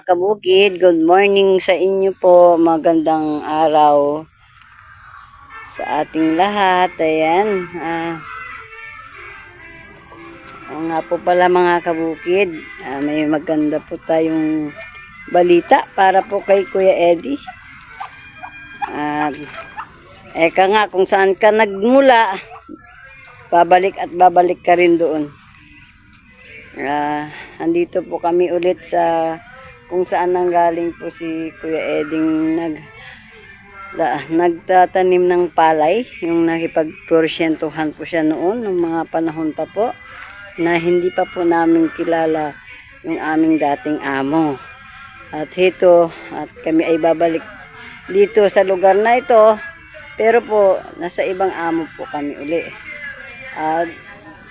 kabukid, good morning sa inyo po. Magandang araw sa ating lahat. Ayan. Oo nga po pala mga kabukid. May maganda po tayong balita para po kay Kuya Eddie. Eka nga, kung saan ka nagmula, babalik at babalik ka rin doon. Andito po kami ulit sa kung saan nanggaling po si Kuya Eding nagtatanim ng palay, yung nakipagporsyentuhan po siya noon ng mga panahon pa po na hindi pa po namin kilala yung aming dating amo. At kami ay babalik dito sa lugar na ito, pero po nasa ibang amo po kami uli. At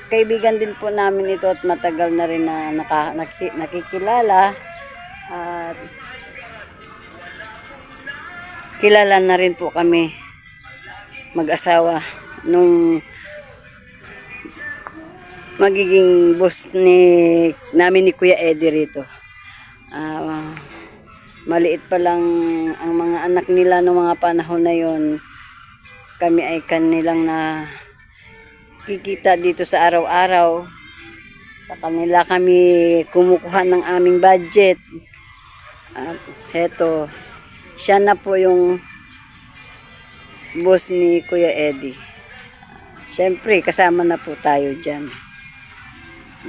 kaibigan din po namin ito at matagal na rin na nakikilala at kilala na rin po kami mag-asawa nung magiging boss namin ni Kuya Eddie rito. Maliit pa lang ang mga anak nila noong mga panahon na yon. Kami ay kanilang na kikita dito sa araw-araw. Sa kanila kami kumukuha ng aming budget. Siya na po yung boss ni Kuya Eddie. Siyempre, kasama na po tayo dyan.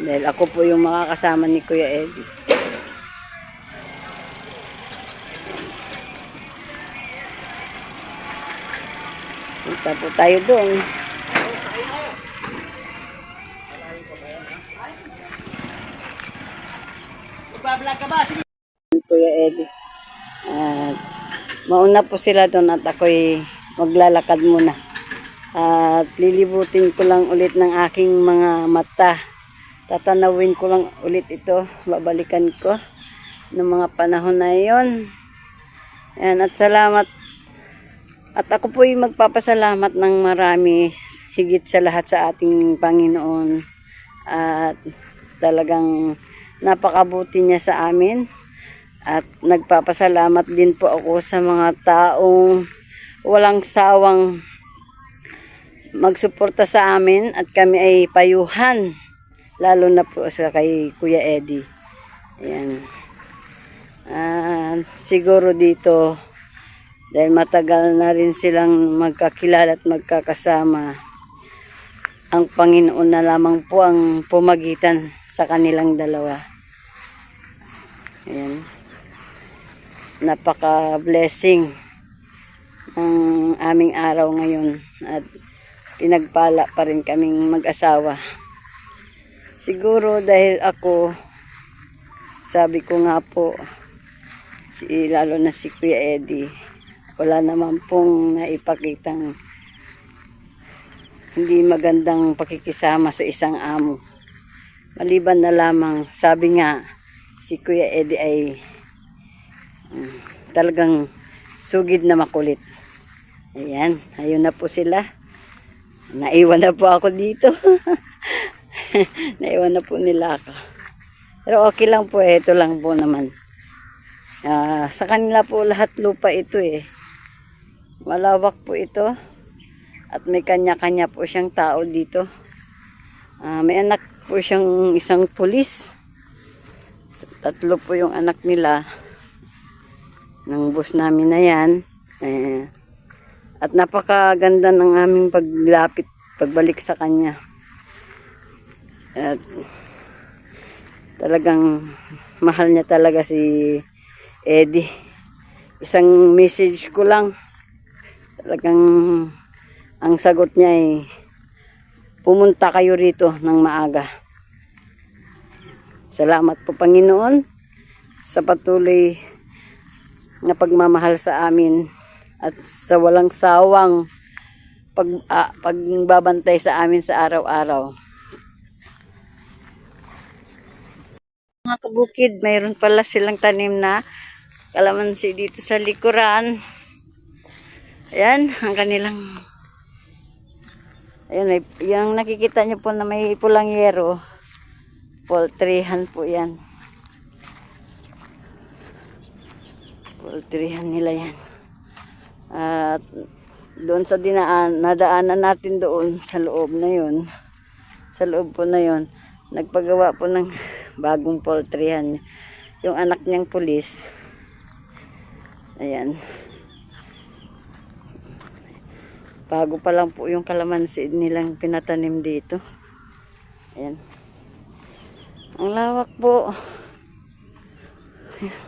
Dahil ako po yung makakasama ni Kuya Eddie. Punta po tayo doon. Vlog ka ba? Kuya Eddie. Mauna po sila doon at ako'y maglalakad muna. At lilibutin ko lang ulit ng aking mga mata. Tatanawin ko lang ulit ito. Babalikan ko ng mga panahon na yon. At salamat. At ako po'y magpapasalamat ng marami higit sa lahat sa ating Panginoon. At talagang napakabuti niya sa amin. At nagpapasalamat din po ako sa mga taong walang sawang magsuporta sa amin at kami ay payuhan. Lalo na po sa kay Kuya Eddie. Ayan. Siguro dito, dahil matagal na rin silang magkakilala at magkakasama, ang Panginoon na lamang po ang pumagitan sa kanilang dalawa. Ayan. Napaka-blessing ang aming araw ngayon at pinagpala pa rin kaming mag-asawa. Siguro dahil ako, sabi ko nga po, lalo na si Kuya Eddie, wala naman pong naipakitang hindi magandang pakikisama sa isang amo. Maliban na lamang, sabi nga, si Kuya Eddie ay talagang sugid na makulit. Ayan, ayun na po sila. Naiwan na po ako dito. Naiwan na po nila ako. Pero okay lang po, ito lang po naman. Sa kanila po lahat lupa ito eh. Malawak po ito. At may kanya-kanya po siyang tao dito. May anak po siyang isang pulis. 3 po yung anak nila ng boss namin na yan. At napakaganda ng aming pagbalik sa kanya. At talagang mahal niya talaga si Eddie. Isang message ko lang. Talagang ang sagot niya ay pumunta kayo rito ng maaga. Salamat po Panginoon sa patuloy na pagmamahal sa amin at sa walang sawang pagbabantay sa amin sa araw-araw. Mga kabukid, mayroon pala silang tanim na kalamansi dito sa likuran. Ayan, ang kanilang ayan, yung nakikita nyo po na may pulang yero, poultryhan po yan. poultryhan nila yan. At doon sa nadaanan natin doon sa loob na yun, sa loob po na yun, nagpagawa po ng bagong poultryhan. Yung anak niyang pulis, ayan. Bago pa lang po yung kalamansi nilang pinatanim dito. Ayan. Ang lawak po. Ayan.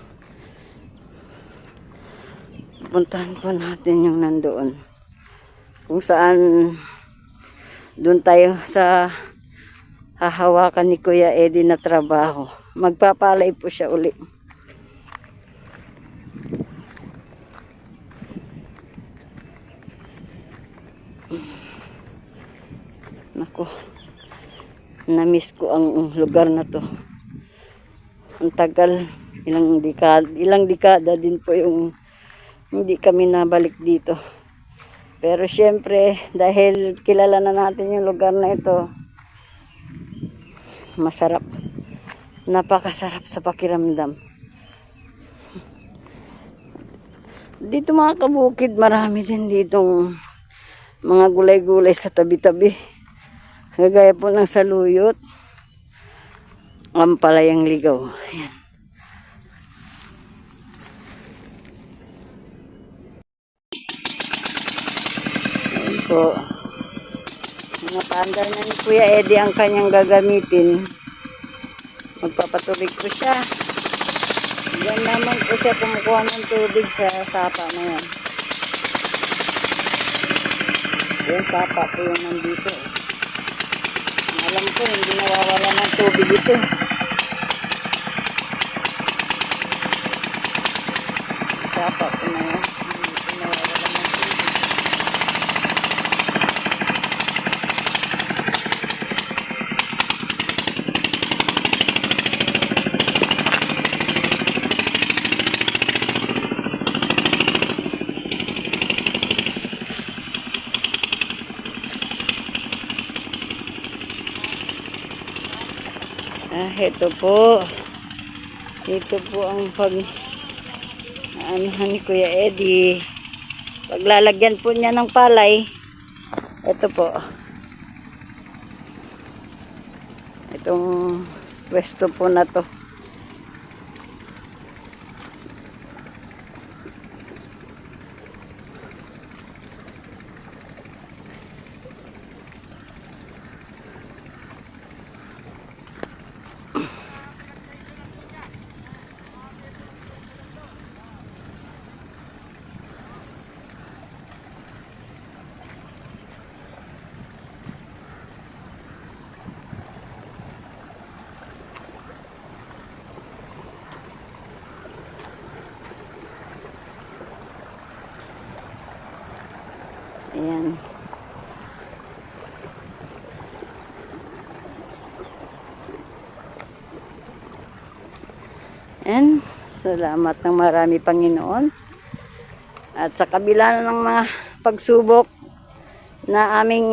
Puntahan po natin yung nandoon. Kung saan doon tayo sa hahawakan ni Kuya Eddie na trabaho. Magpapalay po siya uli. Nako, na-miss ko ang lugar na to. Ang tagal, ilang dekada din po yung hindi kami nabalik dito. Pero syempre, dahil kilala na natin yung lugar na ito, masarap. Napakasarap sa pakiramdam. Dito mga kabukid, marami din ditong mga gulay-gulay sa tabi-tabi. Gagaya po ng saluyot, ampalayang ligaw. Ayan. Ayan po. Napaandar na ni Kuya Eddie ang kanyang gagamitin. Magpapatubig ko siya. Diyan naman po siya kumukuha ng tubig sa sapa na yan. Yung sapa po yung nandito. Alam ko, hindi nawawala ng tubig ito. Sapa po na yan. Hindi nawawala ng tubig. Ito po. Ito po ang anuhan ni Kuya Eddie. Paglalagyan po niya ng palay. Ito po. Itong pwesto po na to. Ayan. And salamat ng marami Panginoon. At sa kabila ng mga pagsubok na aming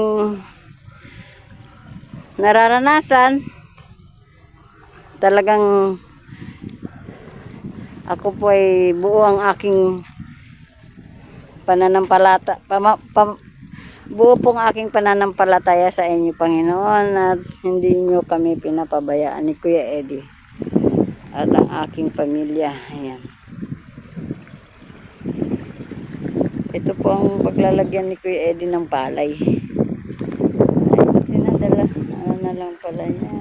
nararanasan, talagang ako po ay buo ang aking pananampalata, buo pong aking pananampalataya sa inyo, Panginoon, at hindi nyo kami pinapabayaan ni Kuya Eddie at ang aking pamilya. Ayan. Ito po ang paglalagyan ni Kuya Eddie ng palay. Ay, dinadala. Ano na lang pala niya.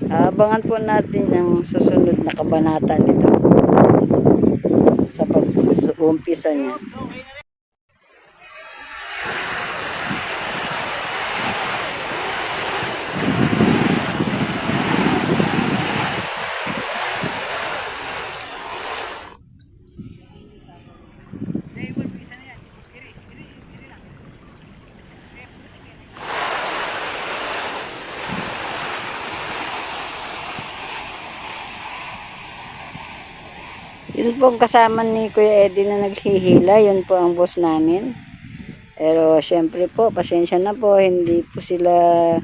Abangan po natin ang susunod na kabanata nito sa pag-uumpisa niya. Yun po ang kasama ni Kuya Eddie na naghihila. Yun po ang boss namin. Pero syempre po, pasensya na po. Hindi po sila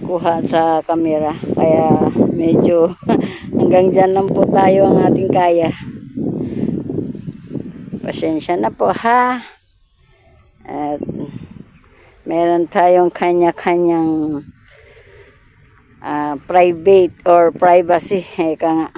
kuha sa kamera. Kaya medyo hanggang dyan lang po tayo ang ating kaya. Pasensya na po ha. At meron tayong kanya-kanyang private or privacy. Eka nga.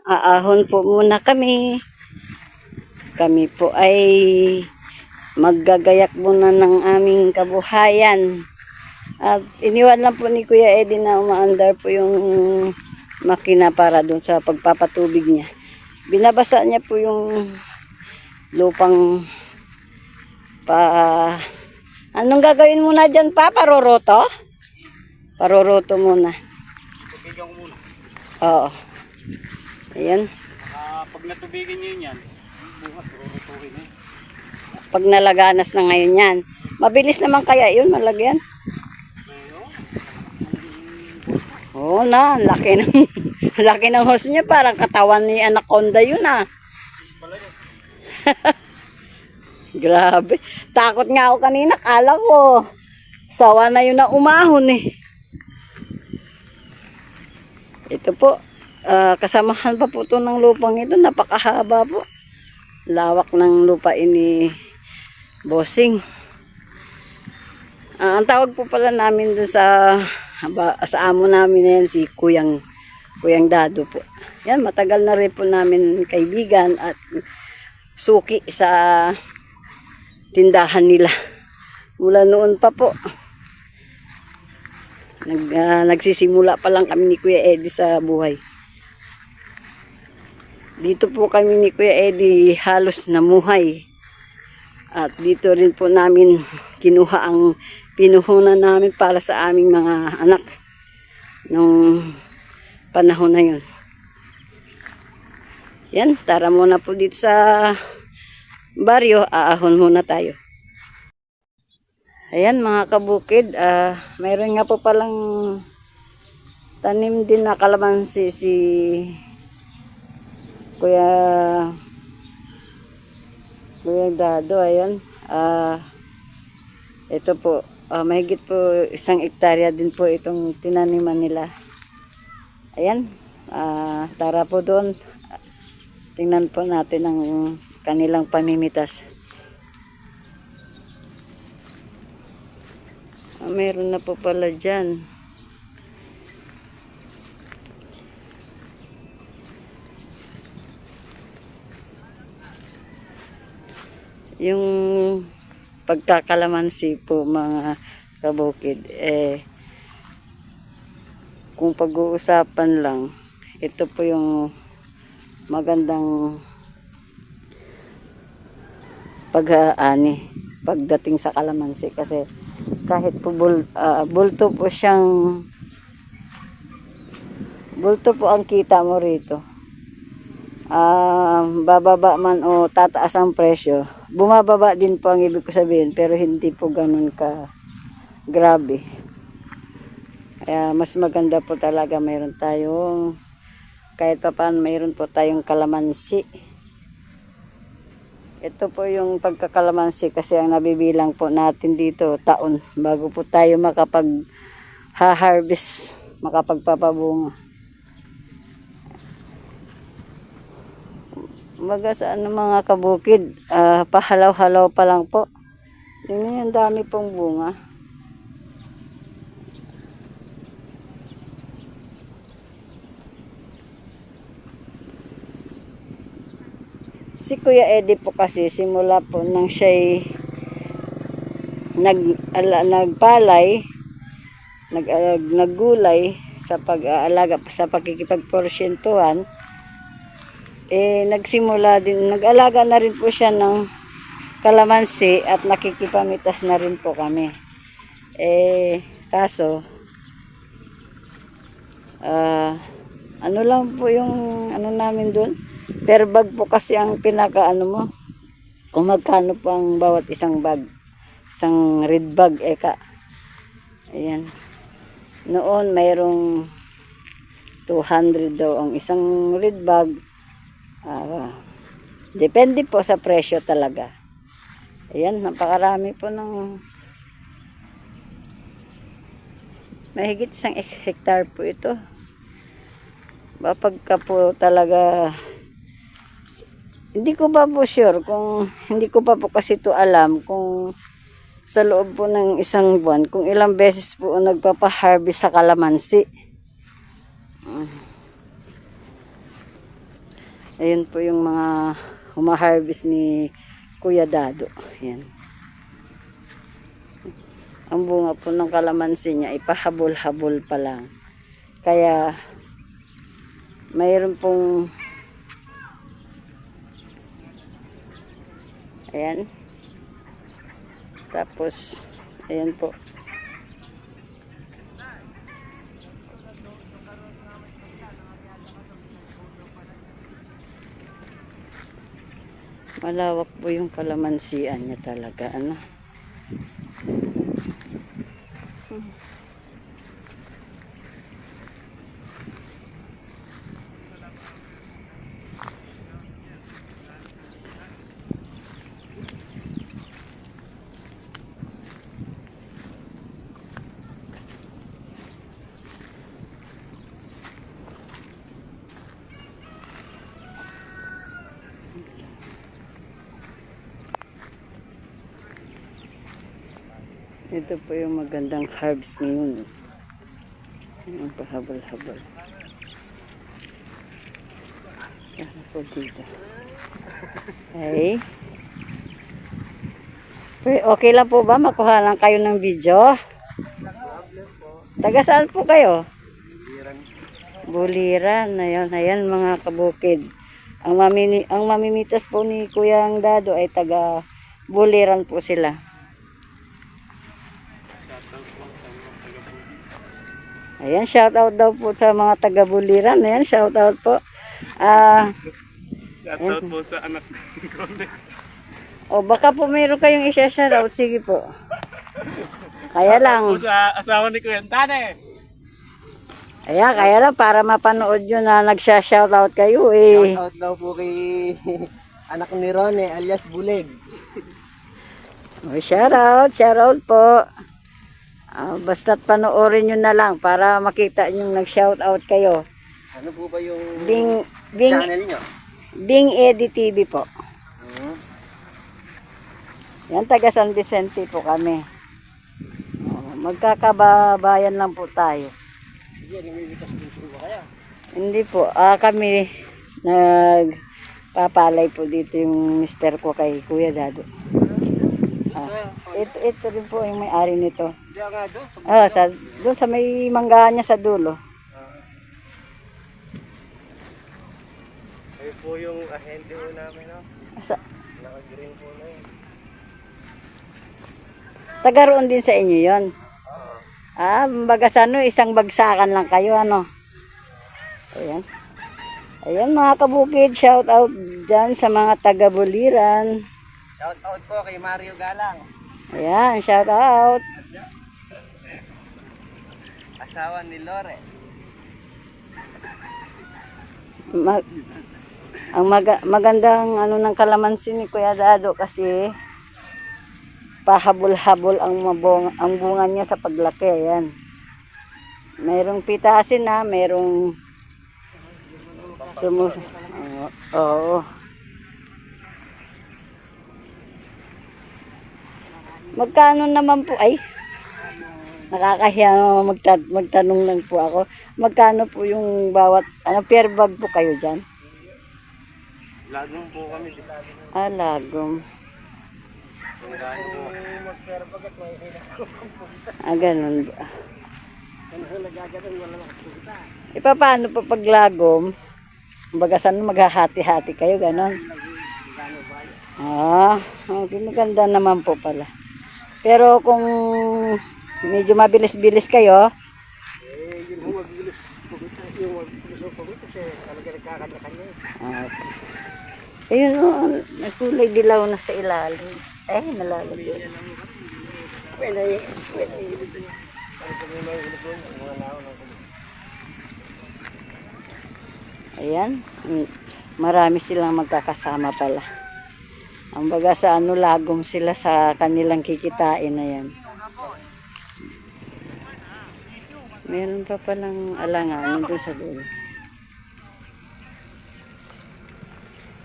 Aahon po muna kami. Kami po ay maggagayak muna ng aming kabuhayan. At iniwan lang po ni Kuya Eddie na umaandar po yung makina para doon sa pagpapatubig niya. Binabasa niya po yung lupang anong gagawin muna dyan pa? Paroroto? Paroroto muna. Tubigan ko muna. Oo. Ayan. Pag natubigin nyo yan, bukas rurutuin eh. Pag nalaganas na ngayon yan. Mabilis naman kaya yun, malagyan. Oo na, laki ng laki ng hose niya, parang katawan ni Anaconda yun ah. Grabe. Takot nga ako kanina, kala ko sawa na yun na umahon eh. Ito po, kasamahan pa po ito ng lupang ito, napakahaba po. Lawak ng lupa ini Bossing. Ang tawag po pala namin doon sa amo namin na yan, si Kuyang Dado po. Yan, matagal na rin po namin kaibigan at suki sa tindahan nila. Mula noon pa po. Nagsisimula pa lang kami ni Kuya Eddie sa buhay. Dito po kami ni Kuya Eddie halos namuhay. At dito rin po namin kinuha ang pinuhunan namin para sa aming mga anak nung panahon na yun. Yan, tara muna po dito sa baryo, aahon muna tayo. Ayan mga kabukid, mayroon nga po palang tanim din na kalamansi si Kuya Dado. Ayan, ito po, mahigit po 1 hektarya din po itong tinaniman nila. Ayan, tara po doon, tingnan po natin ang kanilang pamimitas. Meron na po pala dyan. Yung pagkakalamansi po mga kabukid, kung pag-uusapan lang, ito po yung magandang pag-aani pagdating sa kalamansi, kasi kahit po bulto po ang kita mo rito, bababa man o tataas ang presyo, bumababa din po ang ibig ko sabihin, pero hindi po ganun ka grabe. Kaya mas maganda po talaga mayroon tayong kahit pa paano mayroon po tayong kalamansi. Ito po yung pagkakalamansi, kasi ang nabibilang po natin dito taon bago po tayo makapag-harvest, makapagpapabunga. Baga sa mga kabukid, pahalaw-halaw pa lang po. Tingnan yung dami pong bunga. Si Kuya Eddie po kasi simula po nang siya'y nagpalay, naggulay sa pag-aalaga, sa pagkikipagporsyentuhan, nagsimula din, nag-alaga na rin po siya ng kalamansi at nakikipamitas na rin po kami. Kaso, ano lang po yung ano namin doon, per bag po kasi ang pinaka ano mo, kung magkano po ang bawat isang bag, isang red bag, ayan. Noon mayroong 200 daw ang isang red bag. Depende po sa presyo talaga. Ayan, napakarami po ng mahigit 1 hektar po ito. Pagka po talaga, hindi ko pa po sure kung, hindi ko pa po kasi ito alam kung sa loob po ng isang buwan, kung ilang beses po nagpapa-harvest sa kalamansi. Ayun po yung mga humaharvest ni Kuya Dado. Ayan. Ang bunga po ng kalamansi niya, ipahabol-habol pa lang. Kaya, mayroon pong, ayan. Tapos, ayan po. Malawak po yung kalamansian niya talaga, ano. Ito po yung magandang harvest ngayon. Yung pahabol-habol. Ano po dito? Okay lang po ba? Makuha lang kayo ng video? Taga saan po kayo? Buliran. Ayan mga kabukid. Ang mamimitas po ni Kuyang Dado ay taga Buliran po sila. Ayan, shout out daw po sa mga taga Buliran. Ayan, shout out po. Shout out po sa anak ni Conde. O baka po mayroon kayong isa-shout out. Sige po. Kaya lang. Po sa asawa ni Kuya Tane. Ayan, kaya lang para mapanood nyo na nagsha-shout out kayo eh. Shout out daw po kay anak ni Ronnie alias Bulig. O, shout out po. Basta't panoorin nyo na lang para makita nyo nag-shout out kayo. Ano po ba yung Channel channel nyo? Bing Eddie TV po. Yan, taga San Vicente po kami. Magkakababayan lang po tayo. Hindi po. Kami nagpapalay po dito yung mister ko kay Kuya Dado. Ito rin po yung may-ari nito. Doon sa may manggahan niya sa dulo. Ayun po yung ahente po namin, no? Naka-green po na yun. Taga roon din sa inyo yon. Bagas isang bagsakan lang kayo, ano. Ayan. Ayan mga kabukid, shout out dyan sa mga taga Buliran. Shout out po kay Mario Galang. Ayan, shout out. Asawa ni Lore. Magandang ano ng kalamansi ni Kuya Dado kasi pahabol-habol ang bunga niya sa paglaki. Ayan. Mayroong pitasin na, mayroong Oo. Magkano naman po nakakahiya magtanong lang po ako. Magkano po yung bawat per bag po kayo dyan? Lagong po kami. Lagom. Kung gaano po. Magpera bagat, may hinas ko. Ganun ba? Ano sa nagaganon, wala nakapunta. Paano pa pag lagom? Kumbaga saan maghahati-hati kayo, ganon? Okay, maganda naman po pala. Pero kung medyo mabilis-bilis kayo, Yun ho, magbilis. Yung magbilis ho pagod kasi talaga nagkakanya-kanya. okay. Ayun o, nagkulay dilaw na sa ilalim. Nalalagay. Pwede. Ano kung may mahihilip doon, ang mga lao ng kulit. Ayan. Marami silang magkakasama pala. Ang baga sa lagom sila sa kanilang kikitain na yan. Meron pa palang alanganin doon sa dulo.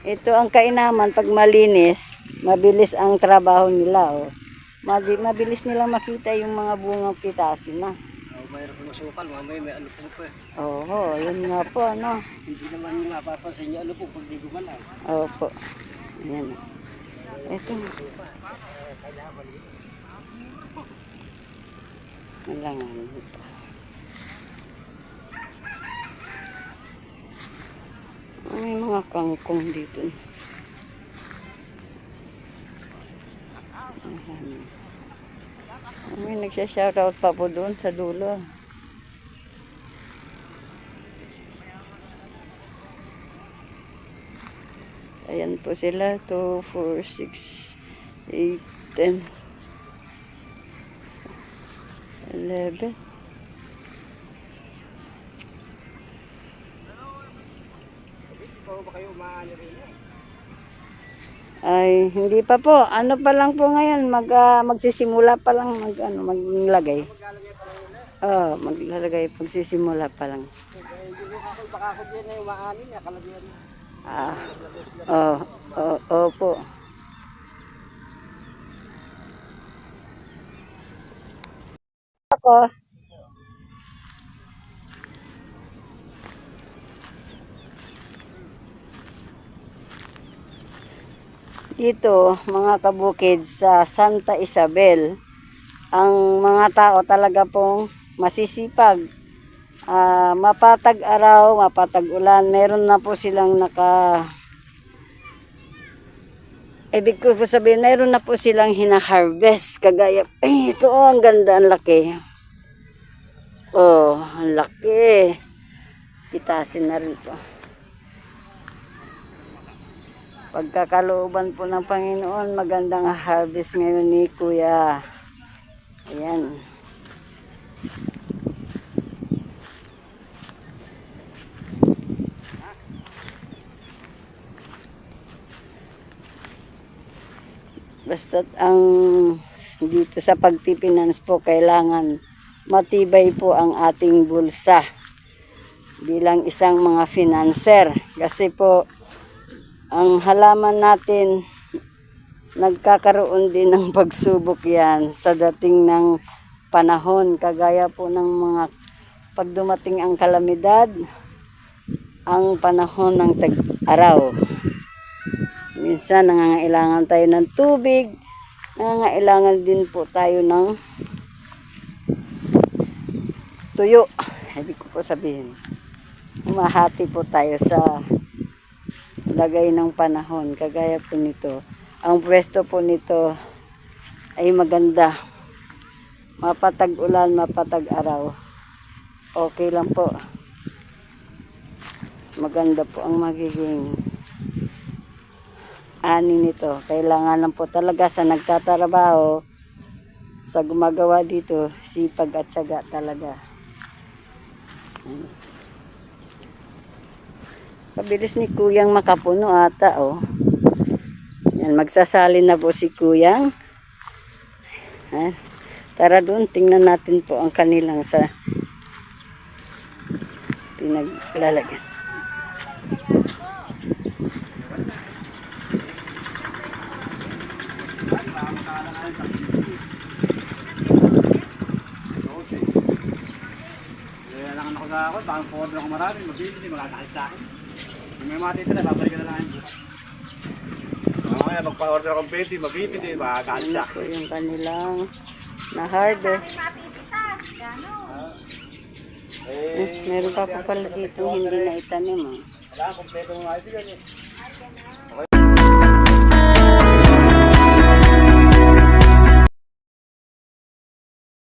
Ito ang kainaman pag malinis, mabilis ang trabaho nila. Oh. Mabilis nilang makita yung mga bungang pitasin na. Mayroon po masukal, mamaya may ano po eh. Oo, yun nga po, ano. Hindi naman yung napapansin niya ano po kung di gumalaw. Opo. Ayan. Ito. Alanganin ito. May mga kangkong dito. May nagsha-shoutout pa po doon sa dulo. Ayan po sila. 2, 4, 6, 8, 10, 11. Ikaw ba kayo maano rin eh? Ay, hindi pa po. Ano pa lang po ngayon, magsisimula pa lang maglagay. Maglalagay pagsisimula pa lang. Baka ako din ay maanin niya, kalagyan niya. Opo. Ako. Dito, mga kabukid sa Santa Isabel, ang mga tao talaga pong masisipag. Mapatag araw, mapatag ulan. Meron na po silang ibig ko po sabihin, meron na po silang hina-harvest. Kagaya, ito ang ganda, ang laki. Ang laki. Itasin na rin po. Pagkakalooban po ng Panginoon, magandang harvest ngayon ni Kuya. Ayan. Basta't ang dito sa pagpipinance po, kailangan matibay po ang ating bulsa bilang isang mga financer. Kasi po, ang halaman natin, nagkakaroon din ng pagsubok yan sa dating ng panahon. Kagaya po ng mga pag dumating ang kalamidad, ang panahon ng tag-araw. Minsan nangangailangan tayo ng tubig, nangangailangan din po tayo ng tuyo. Ibig ko po sabihin, umahati po tayo sa lagay ng panahon. Kagaya po nito, ang pwesto po nito ay maganda, mapatag ulan, mapatag araw, okay lang po, maganda po ang magiging ani nito. Kailangan lang po talaga sa nagtatrabaho, sa gumagawa dito, sipag at syaga talaga. Pabilis ni Kuyang makapuno ata, oh. Yan, magsasalin na po si Kuyang. Tara doon, tingnan natin po ang kanilang sa pinaglalagyan. Kailangan ako sa ako, baka po ako marami, mabili, wala kahit sa akin. Kung may matitira, babalik ka na lang yung bukas. mamaya magpa-order akong 20, mabibili, makakain Ano siya. po yung kanilang na-harvest. Meron pa po pala dito hindi na itanim. Wala, kompleto mga ito yan eh.